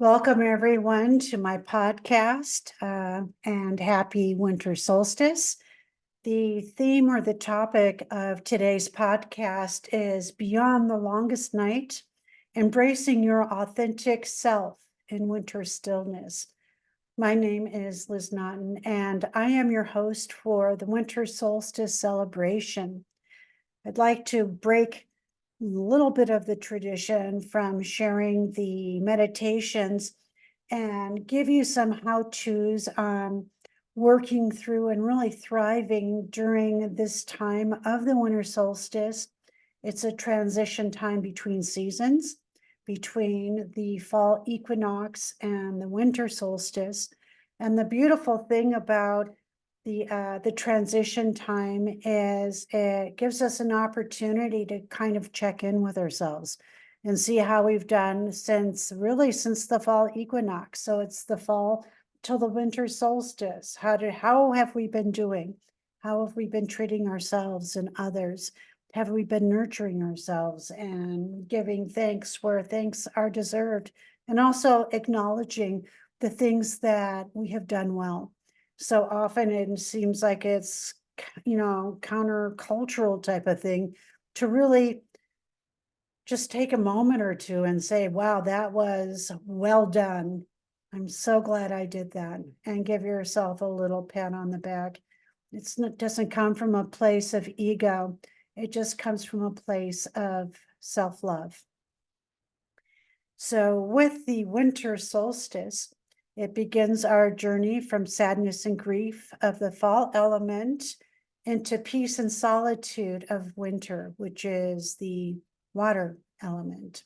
Welcome, everyone, to my podcast and happy winter solstice. The theme or the topic of today's podcast is Beyond the Longest Night, Embracing Your Authentic Self in Winter Stillness. My name is Lizz Naughton, and I am your host for the winter solstice celebration. I'd like to break a little bit of the tradition from sharing the meditations and give you some how-tos on working through and really thriving during this time of the winter solstice. It's a transition time between seasons, between the fall equinox and the winter solstice. And the beautiful thing about the transition time is it gives us an opportunity to kind of check in with ourselves and see how we've done since the fall equinox. So it's the fall till the winter solstice. How have we been doing? How have we been treating ourselves and others? Have we been nurturing ourselves and giving thanks where thanks are deserved, and also acknowledging the things that we have done well? So often it seems like it's, countercultural type of thing to really just take a moment or two and say, wow, that was well done. I'm so glad I did that. And give yourself a little pat on the back. It doesn't come from a place of ego. It just comes from a place of self-love. So with the winter solstice, it begins our journey from sadness and grief of the fall element into peace and solitude of winter, which is the water element.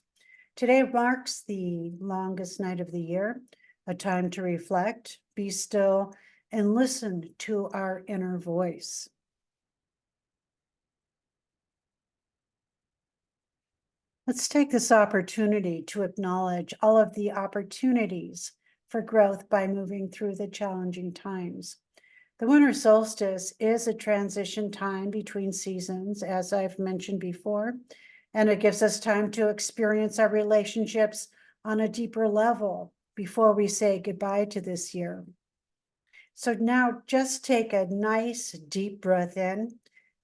Today marks the longest night of the year, a time to reflect, be still, and listen to our inner voice. Let's take this opportunity to acknowledge all of the opportunities for growth by moving through the challenging times. The winter solstice is a transition time between seasons, as I've mentioned before, and it gives us time to experience our relationships on a deeper level before we say goodbye to this year. So now just take a nice deep breath in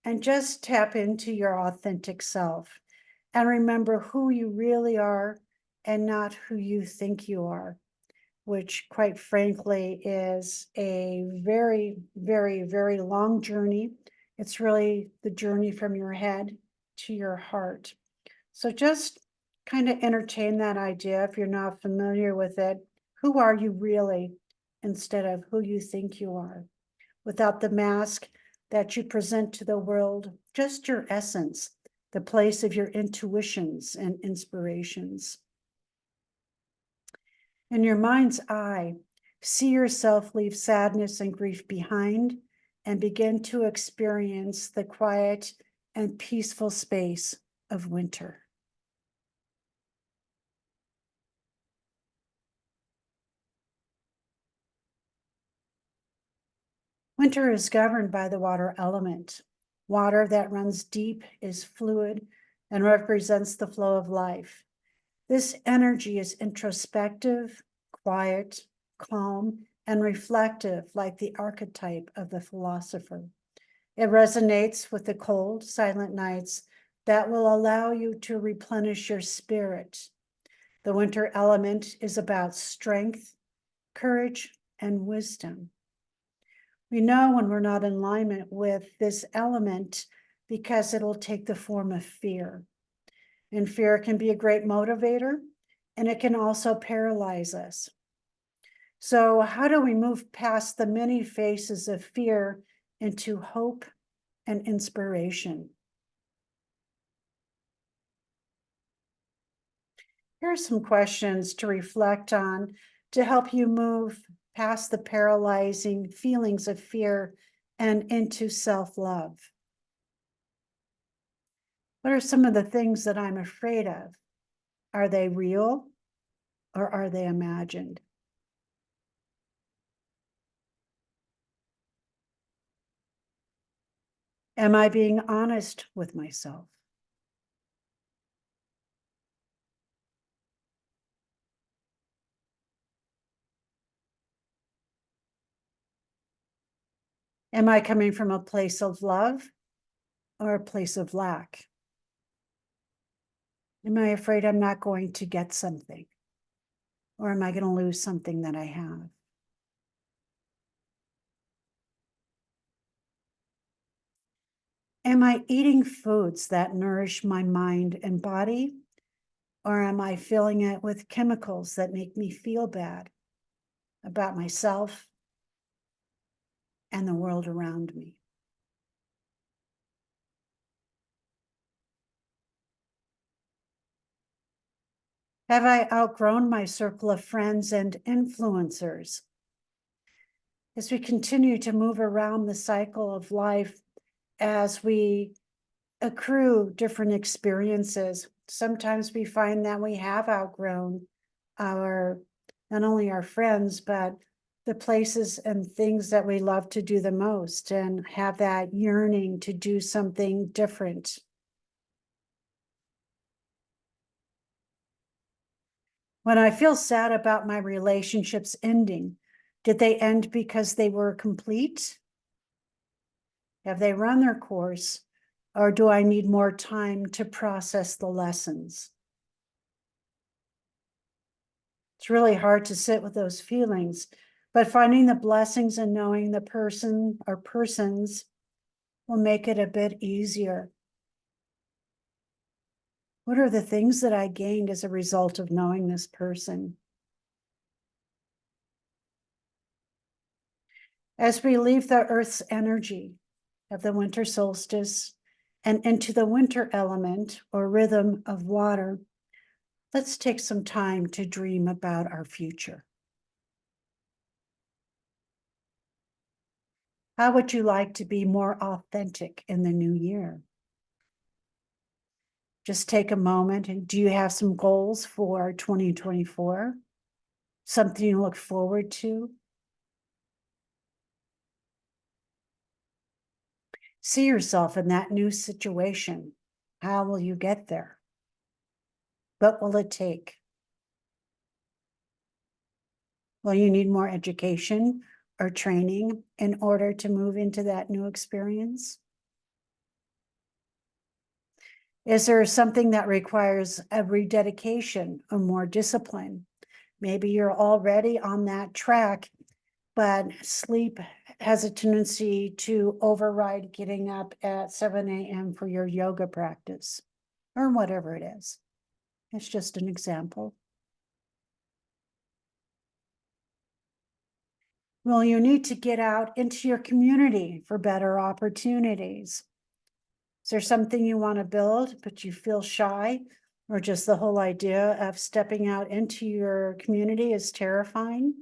and just tap into your authentic self. And remember who you really are and not who you think you are, which quite frankly is a very, very, very long journey. It's really the journey from your head to your heart. So just kind of entertain that idea if you're not familiar with it. Who are you really instead of who you think you are? Without the mask that you present to the world, just your essence, the place of your intuitions and inspirations. In your mind's eye, see yourself leave sadness and grief behind and begin to experience the quiet and peaceful space of winter. Winter is governed by the water element. Water that runs deep is fluid and represents the flow of life. This energy is introspective, quiet, calm, and reflective, like the archetype of the philosopher. It resonates with the cold, silent nights that will allow you to replenish your spirit. The winter element is about strength, courage, and wisdom. We know when we're not in alignment with this element because it'll take the form of fear. And fear can be a great motivator, and it can also paralyze us. So how do we move past the many faces of fear into hope and inspiration? Here are some questions to reflect on to help you move past the paralyzing feelings of fear and into self-love. What are some of the things that I'm afraid of? Are they real or are they imagined? Am I being honest with myself? Am I coming from a place of love or a place of lack? Am I afraid I'm not going to get something? Or am I going to lose something that I have? Am I eating foods that nourish my mind and body? Or am I filling it with chemicals that make me feel bad about myself and the world around me? Have I outgrown my circle of friends and influencers? As we continue to move around the cycle of life, as we accrue different experiences, sometimes we find that we have outgrown our, not only our friends, but the places and things that we love to do the most, and have that yearning to do something different. When I feel sad about my relationships ending, did they end because they were complete? Have they run their course? Or do I need more time to process the lessons? It's really hard to sit with those feelings, but finding the blessings and knowing the person or persons will make it a bit easier. What are the things that I gained as a result of knowing this person? As we leave the Earth's energy of the winter solstice and into the winter element or rhythm of water, let's take some time to dream about our future. How would you like to be more authentic in the new year? Just take a moment, and do you have some goals for 2024? Something you look forward to? See yourself in that new situation. How will you get there? What will it take? Will you need more education or training in order to move into that new experience? Is there something that requires a rededication or more discipline? Maybe you're already on that track, but sleep has a tendency to override getting up at 7 a.m. for your yoga practice, or whatever it is. It's just an example. Well, you need to get out into your community for better opportunities. Is there something you want to build, but you feel shy, or just the whole idea of stepping out into your community is terrifying?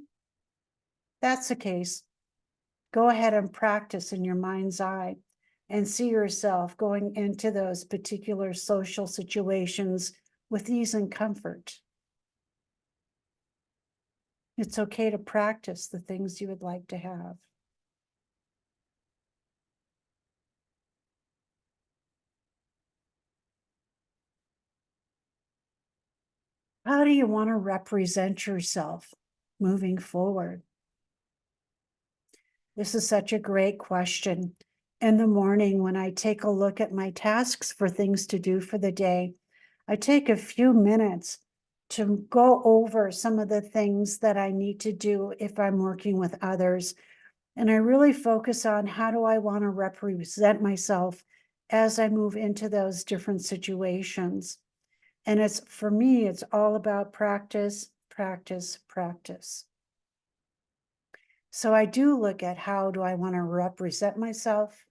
That's the case. Go ahead and practice in your mind's eye and see yourself going into those particular social situations with ease and comfort. It's okay to practice the things you would like to have. How do you want to represent yourself moving forward? This is such a great question. In the morning, when I take a look at my tasks for things to do for the day, I take a few minutes to go over some of the things that I need to do if I'm working with others. And I really focus on how do I want to represent myself as I move into those different situations. And it's, for me, it's all about practice, practice, practice. So I do look at how do I want to represent myself.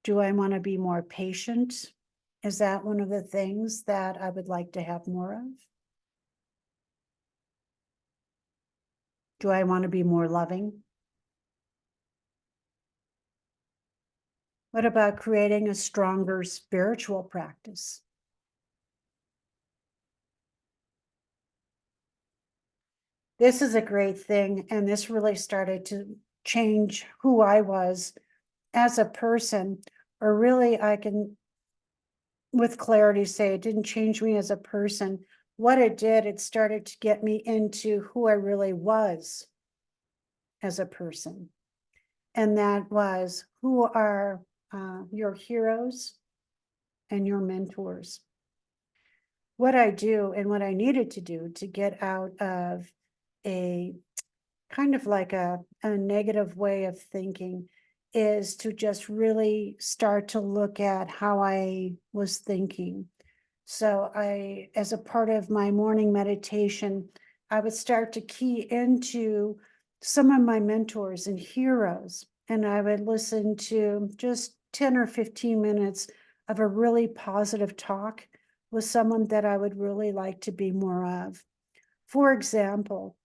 Do I want to be more patient? Is that one of the things that I would like to have more of? Do I want to be more loving? What about creating a stronger spiritual practice? This is a great thing, and this really started to change who I was as a person, or really I can with clarity say it didn't change me as a person, what it did, it started to get me into who I really was as a person. And that was, who are your heroes and your mentors? What I do and what I needed to do to get out of a kind of like a negative way of thinking is to just really start to look at how I was thinking. So as a part of my morning meditation, I would start to key into some of my mentors and heroes, and I would listen to just 10 or 15 minutes of a really positive talk with someone that I would really like to be more of. For example,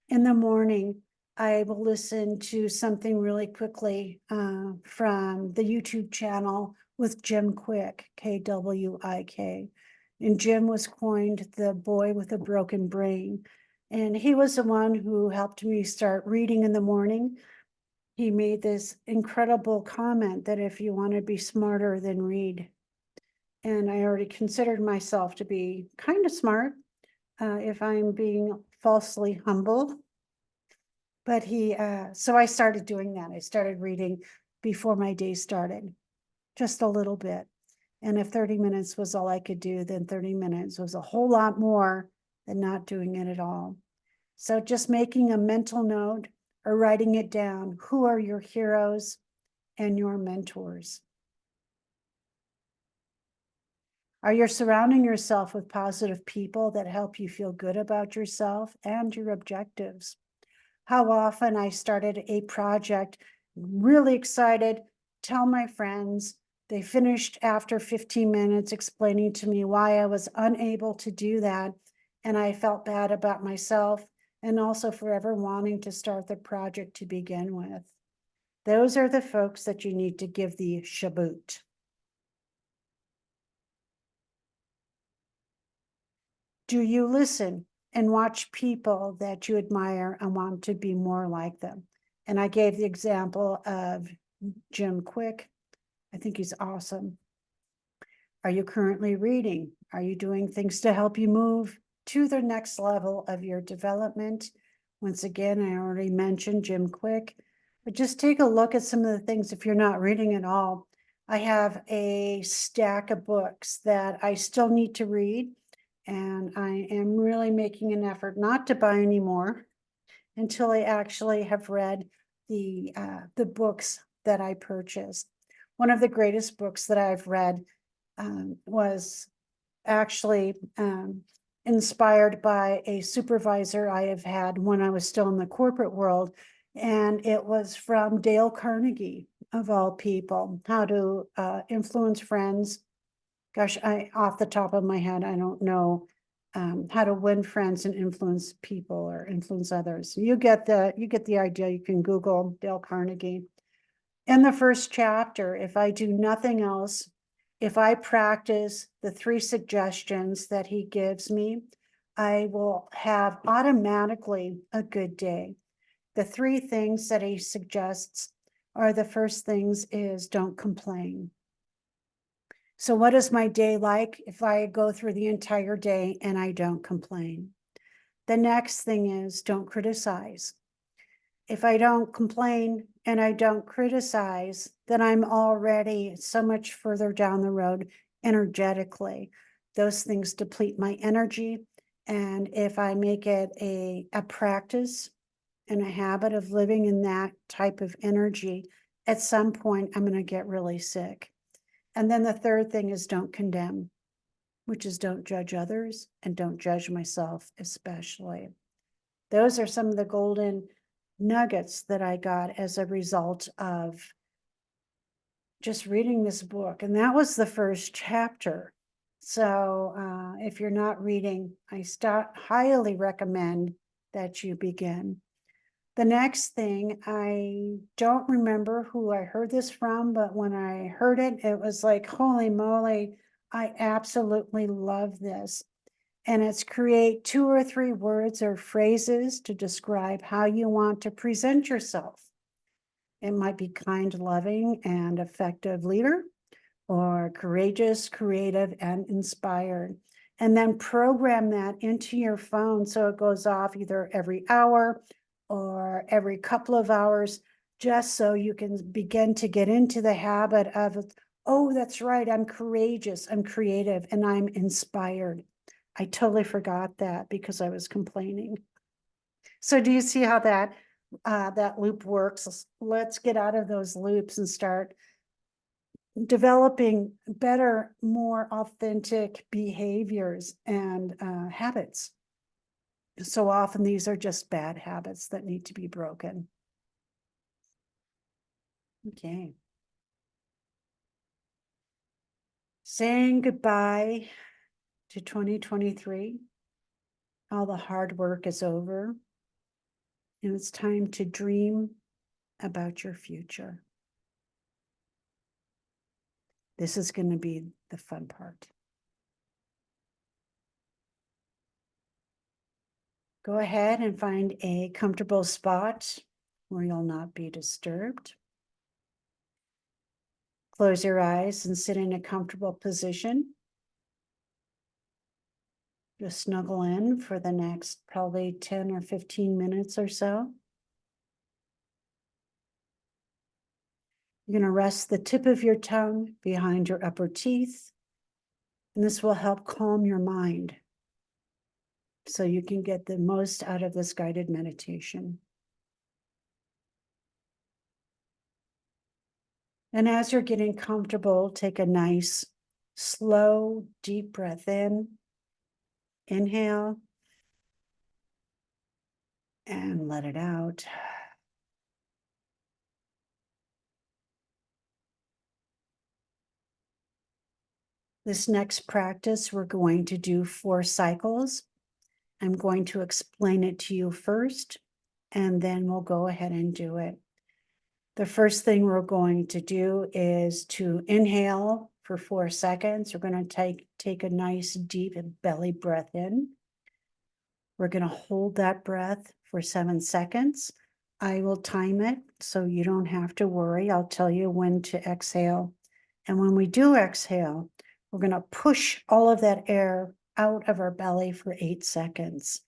in the morning, I will listen to something really quickly from the YouTube channel with Jim Quick, Kwik. And Jim was coined the boy with a broken brain. And he was the one who helped me start reading in the morning. He made this incredible comment that if you want to be smarter, then read. And I already considered myself to be kind of smart, if I'm being falsely humble. But so I started doing that. I started reading before my day started, just a little bit. And if 30 minutes was all I could do, then 30 minutes was a whole lot more than not doing it at all. So just making a mental note or writing it down. Who are your heroes and your mentors? Are you surrounding yourself with positive people that help you feel good about yourself and your objectives? How often I started a project, really excited, tell my friends, they finished after 15 minutes explaining to me why I was unable to do that. And I felt bad about myself and also forever wanting to start the project to begin with. Those are the folks that you need to give the shaboot. Do you listen and watch people that you admire and want to be more like them? And I gave the example of Jim Quick. I think he's awesome. Are you currently reading? Are you doing things to help you move to the next level of your development? Once again, I already mentioned Jim Quick, but just take a look at some of the things if you're not reading at all. I have a stack of books that I still need to read, and I am really making an effort not to buy any more until I actually have read the books that I purchased. One of the greatest books that I've read was actually inspired by a supervisor I have had when I was still in the corporate world. And it was from Dale Carnegie, of all people, How to Influence Friends. Gosh, off the top of my head, I don't know how to win friends and influence people or influence others. You get the idea. You can Google Dale Carnegie. In the first chapter, if I do nothing else, if I practice the 3 suggestions that he gives me, I will have automatically a good day. The 3 things that he suggests are, the first things is don't complain. So what is my day like if I go through the entire day and I don't complain? The next thing is don't criticize. If I don't complain and I don't criticize, then I'm already so much further down the road energetically. Those things deplete my energy. And if I make it a practice and a habit of living in that type of energy, at some point I'm going to get really sick. And then the third thing is don't condemn, which is don't judge others and don't judge myself, especially. Those are some of the golden nuggets that I got as a result of just reading this book. And that was the first chapter. So if you're not reading, I highly recommend that you begin. The next thing, I don't remember who I heard this from, but when I heard it, it was like, holy moly, I absolutely love this. And it's create 2 or 3 words or phrases to describe how you want to present yourself. It might be kind, loving, and effective leader, or courageous, creative, and inspired. and then program that into your phone so it goes off either every hour or every couple of hours, just so you can begin to get into the habit of, oh, that's right, I'm courageous, I'm creative, and I'm inspired. I totally forgot that because I was complaining. So do you see how that loop works? Let's get out of those loops and start developing better, more authentic behaviors and habits. So often these are just bad habits that need to be broken. Okay. Saying goodbye to 2023. All the hard work is over. And it's time to dream about your future. This is going to be the fun part. Go ahead and find a comfortable spot where you'll not be disturbed. Close your eyes and sit in a comfortable position. Just snuggle in for the next probably 10 or 15 minutes or so. You're going to rest the tip of your tongue behind your upper teeth, and this will help calm your mind so you can get the most out of this guided meditation. And as you're getting comfortable, take a nice, slow, deep breath in. Inhale and let it out. This next practice, we're going to do 4 cycles. I'm going to explain it to you first, and then we'll go ahead and do it. The first thing we're going to do is to inhale for 4 seconds. We're going to take a nice deep belly breath in. We're going to hold that breath for 7 seconds. I will time it so you don't have to worry. I'll tell you when to exhale. And when we do exhale, we're going to push all of that air out of our belly for 8 seconds.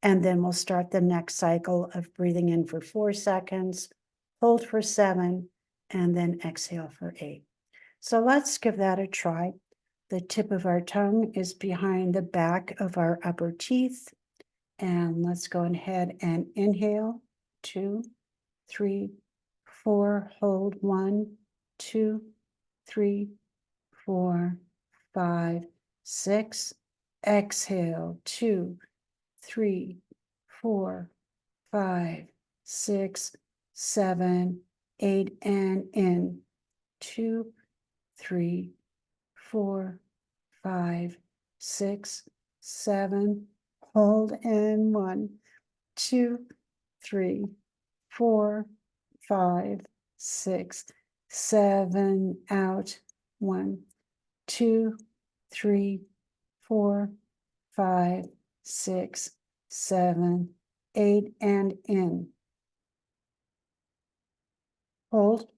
And then we'll start the next cycle of breathing in for 4 seconds, hold for 7, and then exhale for 8. So let's give that a try. The tip of our tongue is behind the back of our upper teeth. And let's go ahead and inhale, 2, 3, 4, hold 1, 2, 3, 4, 5, 6. Exhale, 2, 3, 4, 5, 6, 7, 8, and in. 2, 3, 4, 5, 6, 7. Hold and 1, 2, 3, 4, 5, 6, 7. Out. 1, 2, 3, 4, 5, 6, 7, 8, and in. Hold.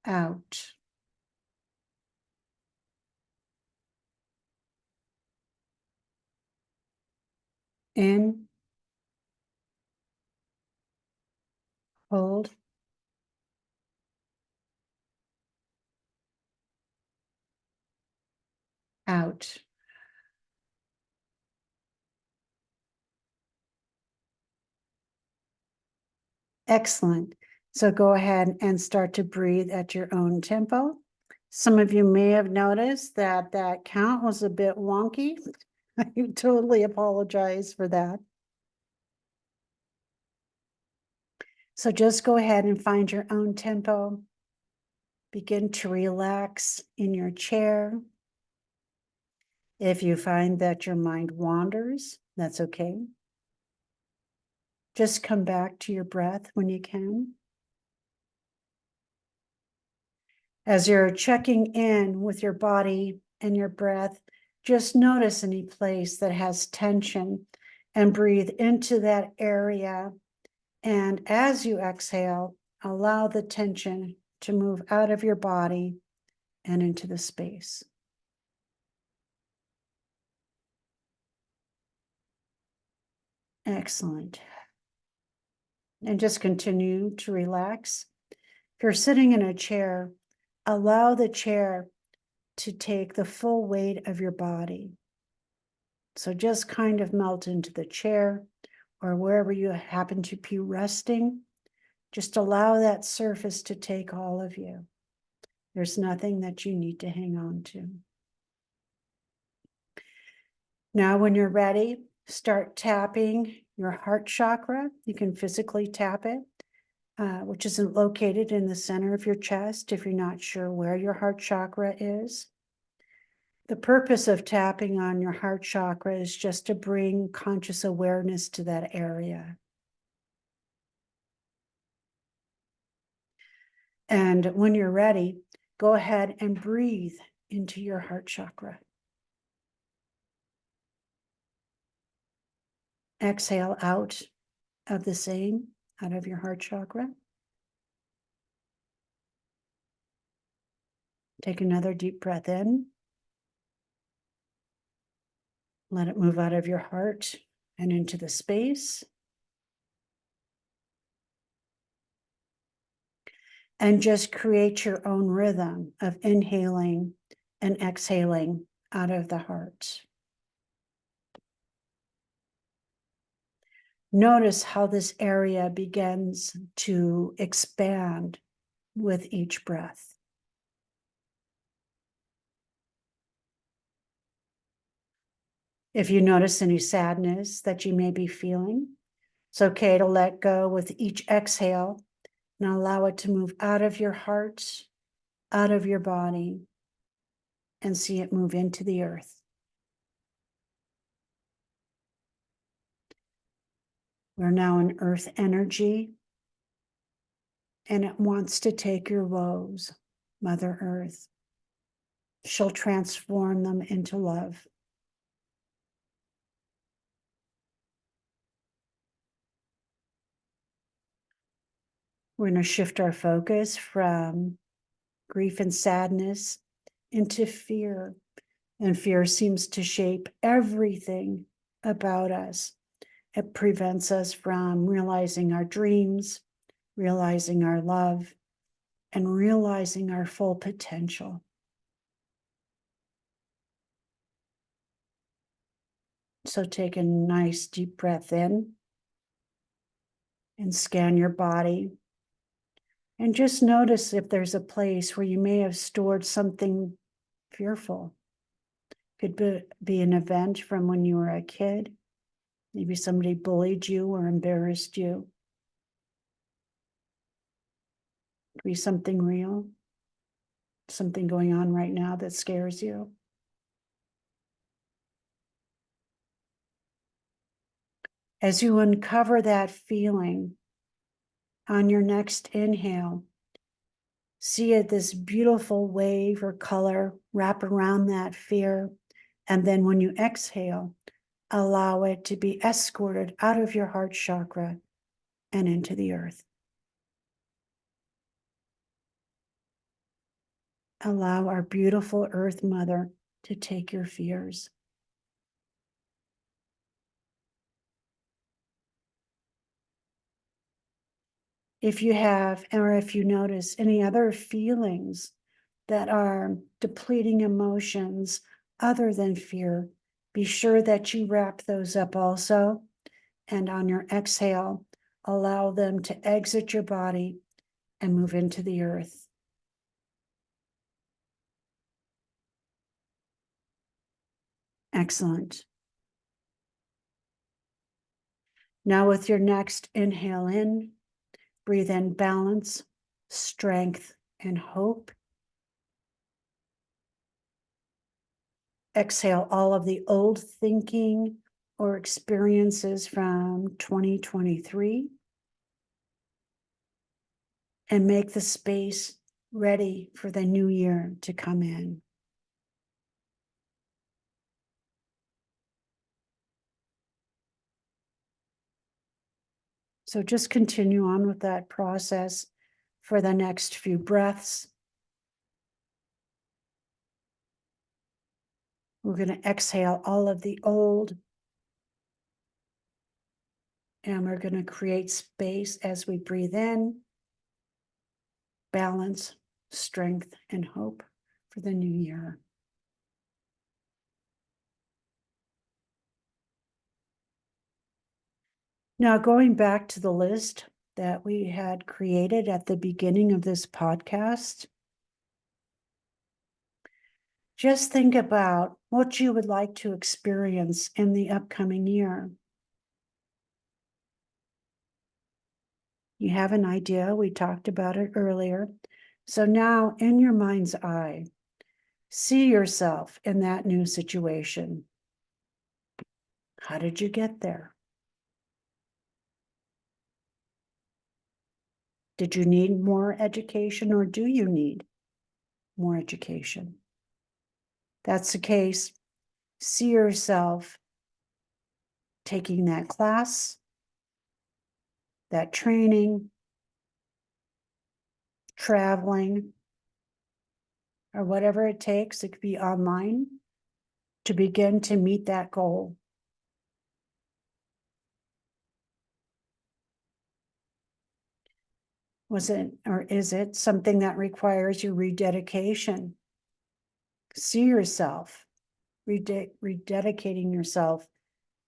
Out. In. Hold. Out. Excellent. So go ahead and start to breathe at your own tempo. Some of you may have noticed that that count was a bit wonky. I totally apologize for that. So just go ahead and find your own tempo. Begin to relax in your chair. If you find that your mind wanders, that's okay. Just come back to your breath when you can. As you're checking in with your body and your breath, just notice any place that has tension and breathe into that area. And as you exhale, allow the tension to move out of your body and into the space. Excellent. And just continue to relax. If you're sitting in a chair, allow the chair to take the full weight of your body. So just kind of melt into the chair or wherever you happen to be resting. Just allow that surface to take all of you. There's nothing that you need to hang on to. Now, when you're ready, start tapping your heart chakra. You can physically tap it, which is located in the center of your chest if you're not sure where your heart chakra is. The purpose of tapping on your heart chakra is just to bring conscious awareness to that area. And when you're ready, go ahead and breathe into your heart chakra. Exhale out of the same, out of your heart chakra. Take another deep breath in. Let it move out of your heart and into the space. And just create your own rhythm of inhaling and exhaling out of the heart. Notice how this area begins to expand with each breath. If you notice any sadness that you may be feeling, it's okay to let go with each exhale and allow it to move out of your heart, out of your body, and see it move into the earth. We're now in earth energy, and it wants to take your woes, Mother Earth. She'll transform them into love. We're going to shift our focus from grief and sadness into fear. And fear seems to shape everything about us. It prevents us from realizing our dreams, realizing our love, and realizing our full potential. So take a nice deep breath in and scan your body. And just notice if there's a place where you may have stored something fearful. Could be an event from when you were a kid. Maybe somebody bullied you or embarrassed you. Could be something real, something going on right now that scares you. As you uncover that feeling, on your next inhale, see it, this beautiful wave or color wrap around that fear. And then when you exhale, allow it to be escorted out of your heart chakra and into the earth. Allow our beautiful Earth Mother to take your fears. If you have, or if you notice any other feelings that are depleting emotions other than fear, be sure that you wrap those up also. And on your exhale, allow them to exit your body and move into the earth. Excellent. Now with your next inhale in, breathe in balance, strength, and hope. Exhale all of the old thinking or experiences from 2023 and make the space ready for the new year to come in. So just continue on with that process for the next few breaths. We're going to exhale all of the old, and we're going to create space as we breathe in, balance, strength, and hope for the new year. Now, going back to the list that we had created at the beginning of this podcast, just think about what you would like to experience in the upcoming year. You have an idea. We talked about it earlier. So now, in your mind's eye, see yourself in that new situation. How did you get there? Did you need more education, or do you need more education? That's the case. See yourself taking that class, that training, traveling, or whatever it takes. It could be online to begin to meet that goal. Was it, or is it something that requires your rededication? See yourself rededicating yourself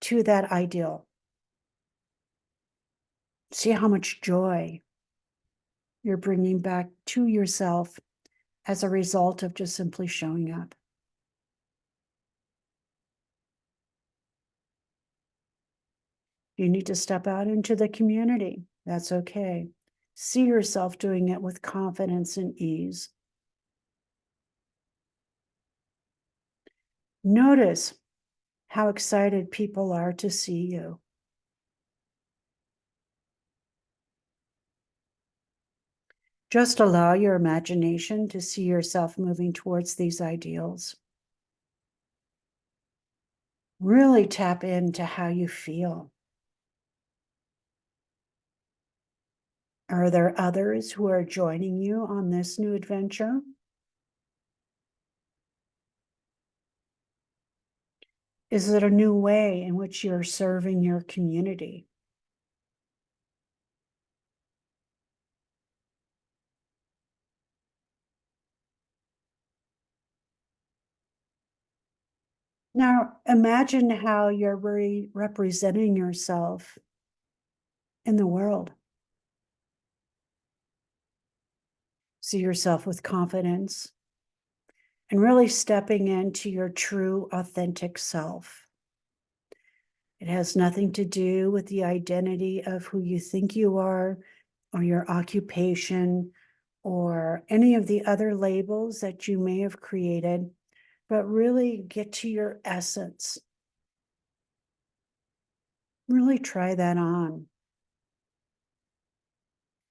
to that ideal. See how much joy you're bringing back to yourself as a result of just simply showing up. You need to step out into the community. That's okay. See yourself doing it with confidence and ease. Notice how excited people are to see you. Just allow your imagination to see yourself moving towards these ideals. Really tap into how you feel. Are there others who are joining you on this new adventure? Is it a new way in which you're serving your community? Now, imagine how you're representing yourself in the world. See yourself with confidence and really stepping into your true, authentic self. It has nothing to do with the identity of who you think you are, or your occupation, or any of the other labels that you may have created, but really get to your essence. Really try that on.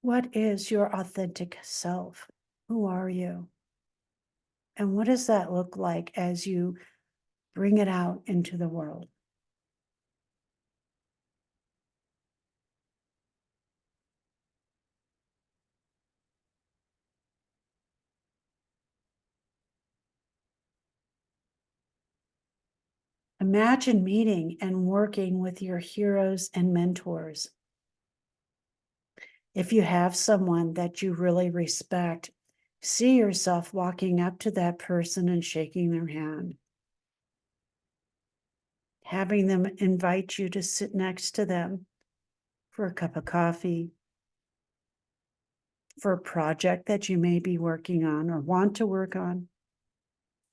What is your authentic self? Who are you? And what does that look like as you bring it out into the world? Imagine meeting and working with your heroes and mentors. If you have someone that you really respect, see yourself walking up to that person and shaking their hand. Having them invite you to sit next to them for a cup of coffee, for a project that you may be working on or want to work on.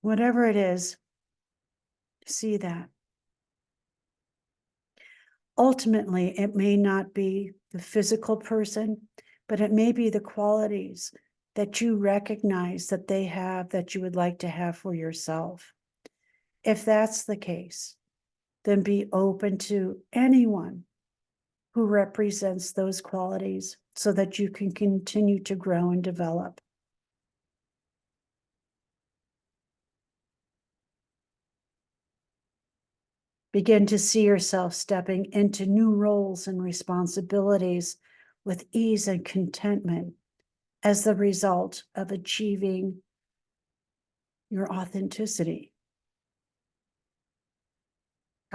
Whatever it is, see that. Ultimately, it may not be the physical person, but it may be the qualities that you recognize that they have that you would like to have for yourself. If that's the case, then be open to anyone who represents those qualities so that you can continue to grow and develop. Begin to see yourself stepping into new roles and responsibilities with ease and contentment as the result of achieving your authenticity.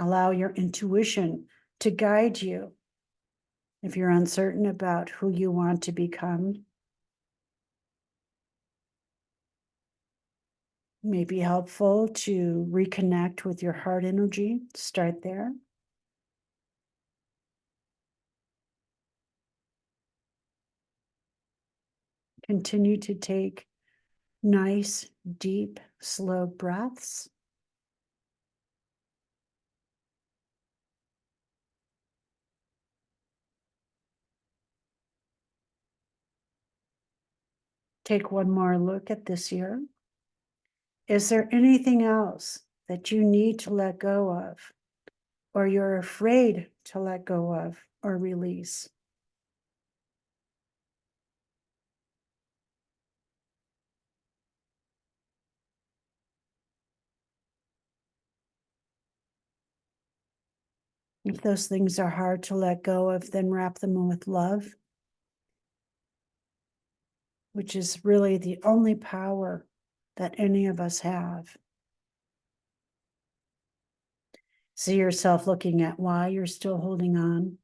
Allow your intuition to guide you. If you're uncertain about who you want to become, it may be helpful to reconnect with your heart energy. Start there. Continue to take nice, deep, slow breaths. Take one more look at this year. Is there anything else that you need to let go of, or you're afraid to let go of or release? If those things are hard to let go of, then wrap them with love, which is really the only power that any of us have. See yourself looking at why you're still holding on.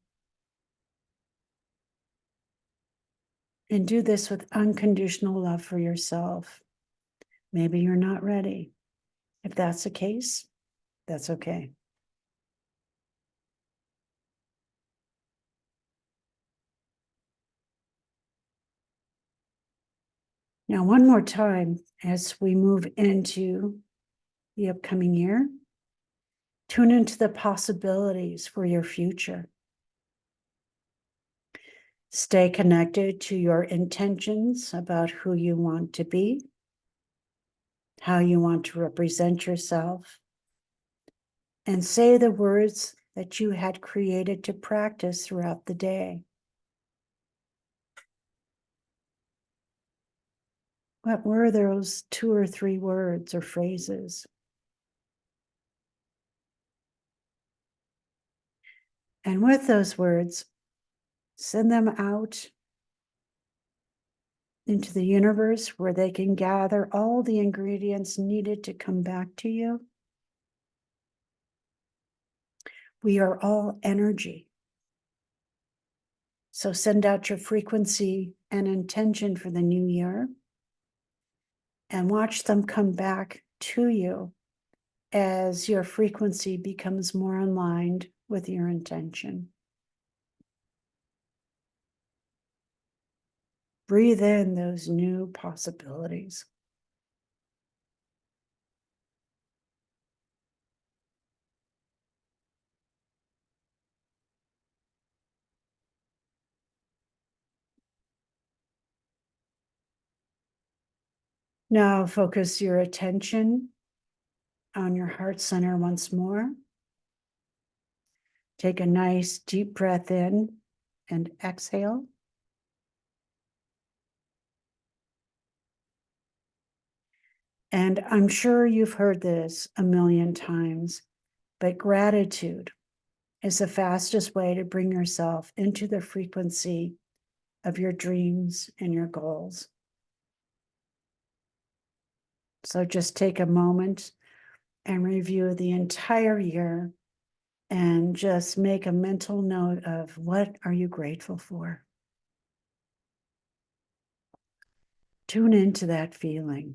And do this with unconditional love for yourself. Maybe you're not ready. If that's the case, that's okay. Now, one more time, as we move into the upcoming year, tune into the possibilities for your future. Stay connected to your intentions about who you want to be, how you want to represent yourself, and say the words that you had created to practice throughout the day. What were those 2 or 3 words or phrases? And with those words, send them out into the universe where they can gather all the ingredients needed to come back to you. We are all energy. So send out your frequency and intention for the new year and watch them come back to you as your frequency becomes more aligned with your intention. Breathe in those new possibilities. Now focus your attention on your heart center once more. Take a nice deep breath in and exhale. And I'm sure you've heard this a million times, but gratitude is the fastest way to bring yourself into the frequency of your dreams and your goals. So just take a moment and review the entire year and just make a mental note of what are you grateful for. Tune into that feeling.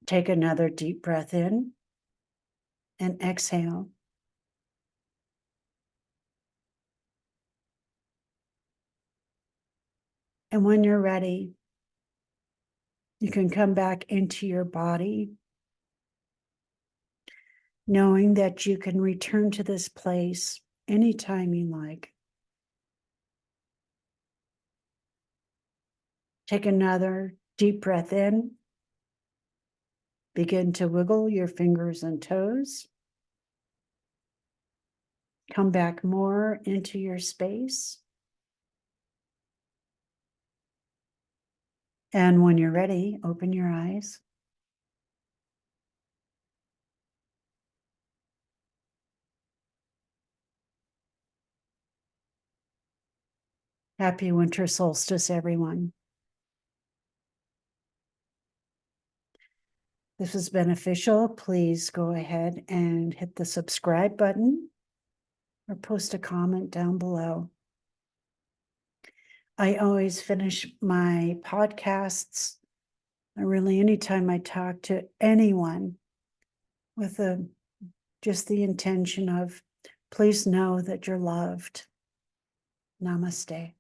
Take another deep breath in and exhale. And when you're ready, you can come back into your body, knowing that you can return to this place anytime you like. Take another deep breath in. Begin to wiggle your fingers and toes. Come back more into your space. And when you're ready, open your eyes. Happy winter solstice, everyone. This is beneficial. Please go ahead and hit the subscribe button or post a comment down below. I always finish my podcasts, or really anytime I talk to anyone, with just the intention of, please know that you're loved. Namaste.